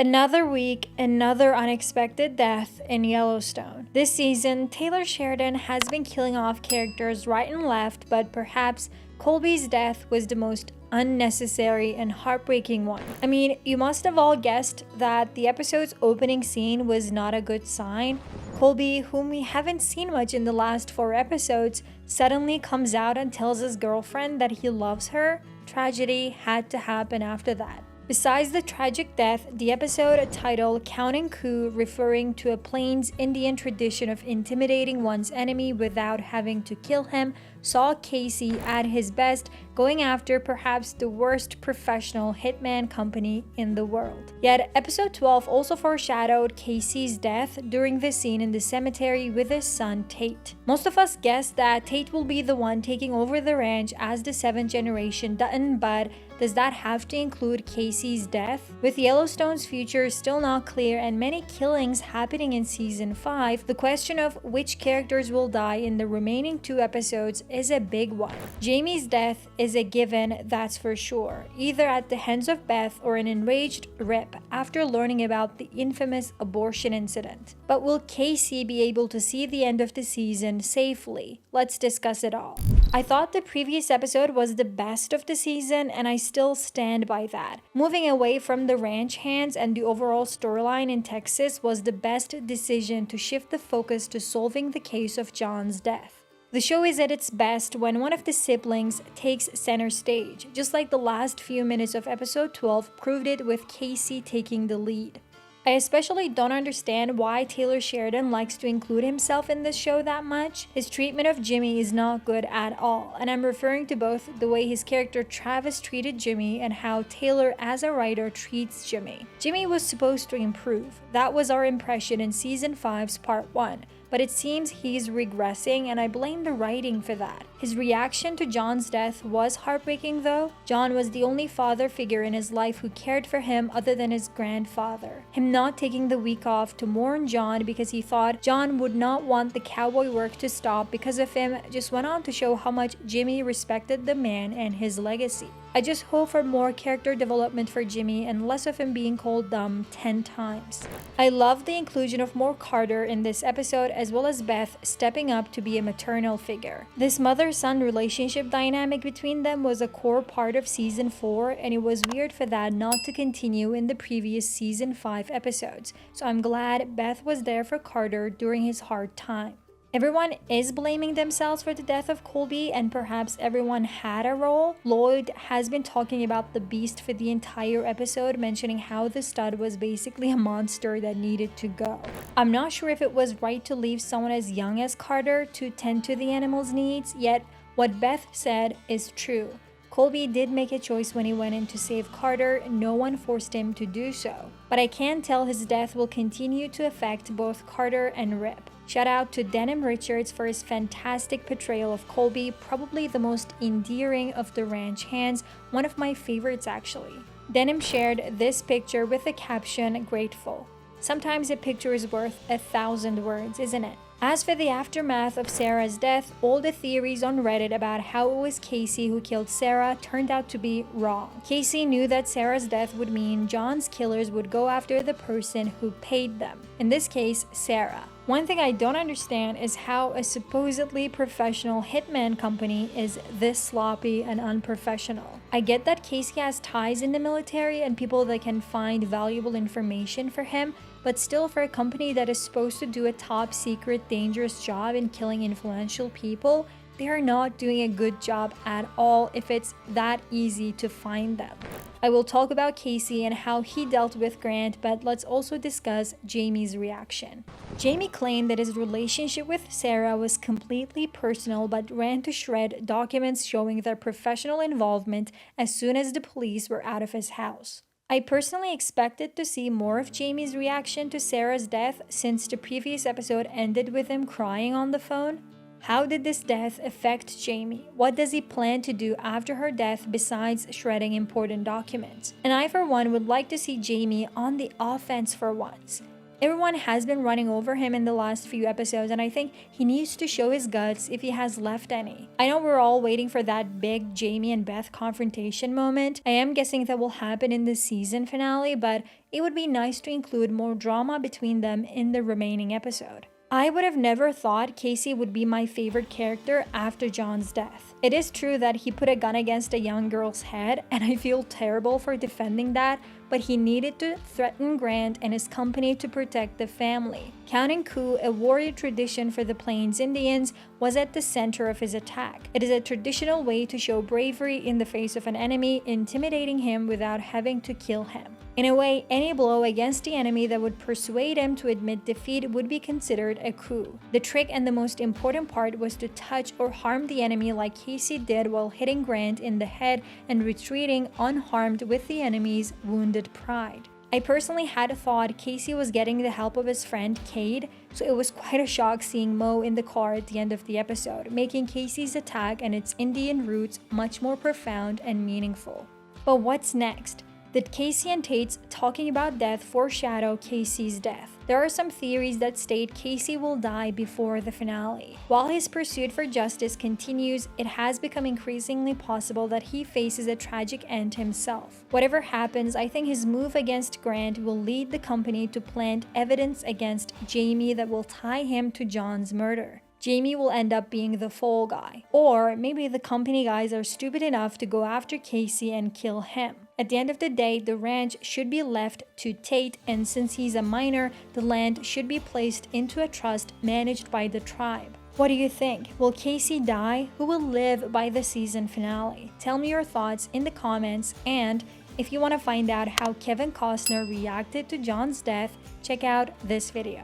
Another week, another unexpected death in Yellowstone. This season, Taylor Sheridan has been killing off characters right and left, but perhaps Colby's death was the most unnecessary and heartbreaking one. I mean, you must have all guessed that the episode's opening scene was not a good sign. Colby, whom we haven't seen much in the last 4 episodes, suddenly comes out and tells his girlfriend that he loves her. Tragedy had to happen after that. Besides the tragic death, the episode titled Counting Coup, referring to a Plains Indian tradition of intimidating one's enemy without having to kill him, saw Kayce at his best, going after perhaps the worst professional hitman company in the world. Yet, episode 12 also foreshadowed Kayce's death during the scene in the cemetery with his son Tate. Most of us guessed that Tate will be the one taking over the ranch as the 7th generation Dutton, but does that have to include Kayce's death? With Yellowstone's future still not clear and many killings happening in season 5, the question of which characters will die in the remaining 2 episodes is a big one. Jamie's death is a given, that's for sure, either at the hands of Beth or an enraged Rip after learning about the infamous abortion incident. But will Kayce be able to see the end of the season safely? Let's discuss it all. I thought the previous episode was the best of the season, and I still stand by that. Moving away from the ranch hands and the overall storyline in Texas was the best decision to shift the focus to solving the case of John's death. The show is at its best when one of the siblings takes center stage, just like the last few minutes of episode 12 proved it with Kayce taking the lead. I especially don't understand why Taylor Sheridan likes to include himself in this show that much. His treatment of Jimmy is not good at all, and I'm referring to both the way his character Travis treated Jimmy and how Taylor as a writer treats Jimmy. Jimmy was supposed to improve. That was our impression in season 5's part 1. But it seems he's regressing, and I blame the writing for that. His reaction to John's death was heartbreaking though. John was the only father figure in his life who cared for him other than his grandfather. Him not taking the week off to mourn John because he thought John would not want the cowboy work to stop because of him just went on to show how much Jimmy respected the man and his legacy. I just hope for more character development for Jimmy and less of him being called dumb 10 times. I love the inclusion of more Carter in this episode, as well as Beth stepping up to be a maternal figure. This mother-son relationship dynamic between them was a core part of season 4, and it was weird for that not to continue in the previous season 5 episodes, so I'm glad Beth was there for Carter during his hard time. Everyone is blaming themselves for the death of Colby, and perhaps everyone had a role. Lloyd has been talking about the beast for the entire episode, mentioning how the stud was basically a monster that needed to go. I'm not sure if it was right to leave someone as young as Carter to tend to the animal's needs, yet what Beth said is true. Colby did make a choice when he went in to save Carter, no one forced him to do so. But I can tell his death will continue to affect both Carter and Rip. Shout out to Denham Richards for his fantastic portrayal of Colby, probably the most endearing of the ranch hands, one of my favorites actually. Denham shared this picture with the caption, "Grateful." Sometimes a picture is worth 1,000 words, isn't it? As for the aftermath of Sarah's death, all the theories on Reddit about how it was Kayce who killed Sarah turned out to be wrong. Kayce knew that Sarah's death would mean John's killers would go after the person who paid them, in this case, Sarah. One thing I don't understand is how a supposedly professional hitman company is this sloppy and unprofessional. I get that Kayce has ties in the military and people that can find valuable information for him, but still, for a company that is supposed to do a top secret dangerous job in killing influential people, they are not doing a good job at all if it's that easy to find them. I will talk about Kayce and how he dealt with Grant, but let's also discuss Jamie's reaction. Jamie claimed that his relationship with Sarah was completely personal, but ran to shred documents showing their professional involvement as soon as the police were out of his house. I personally expected to see more of Jamie's reaction to Sarah's death since the previous episode ended with him crying on the phone. How did this death affect Jamie? What does he plan to do after her death besides shredding important documents? And I, for one, would like to see Jamie on the offense for once. Everyone has been running over him in the last few episodes, and I think he needs to show his guts if he has left any. I know we're all waiting for that big Jamie and Beth confrontation moment. I am guessing that will happen in the season finale, but it would be nice to include more drama between them in the remaining episode. I would have never thought Kayce would be my favorite character after John's death. It is true that he put a gun against a young girl's head, and I feel terrible for defending that, but he needed to threaten Grant and his company to protect the family. Counting coup, a warrior tradition for the Plains Indians, was at the center of his attack. It is a traditional way to show bravery in the face of an enemy, intimidating him without having to kill him. In a way, any blow against the enemy that would persuade him to admit defeat would be considered a coup. The trick and the most important part was to touch or harm the enemy like Kayce did while hitting Grant in the head and retreating unharmed with the enemy's wounded pride. I personally had thought Kayce was getting the help of his friend Cade, so it was quite a shock seeing Mo in the car at the end of the episode, making Kayce's attack and its Indian roots much more profound and meaningful. But what's next? Did Kayce and Tate's talking about death foreshadow Kayce's death? There are some theories that state Kayce will die before the finale. While his pursuit for justice continues, it has become increasingly possible that he faces a tragic end himself. Whatever happens, I think his move against Grant will lead the company to plant evidence against Jamie that will tie him to John's murder. Jamie will end up being the fall guy. Or maybe the company guys are stupid enough to go after Kayce and kill him. At the end of the day, the ranch should be left to Tate, and since he's a minor, the land should be placed into a trust managed by the tribe. What do you think? Will Kayce die? Who will live by the season finale? Tell me your thoughts in the comments, and if you want to find out how Kevin Costner reacted to John's death, check out this video.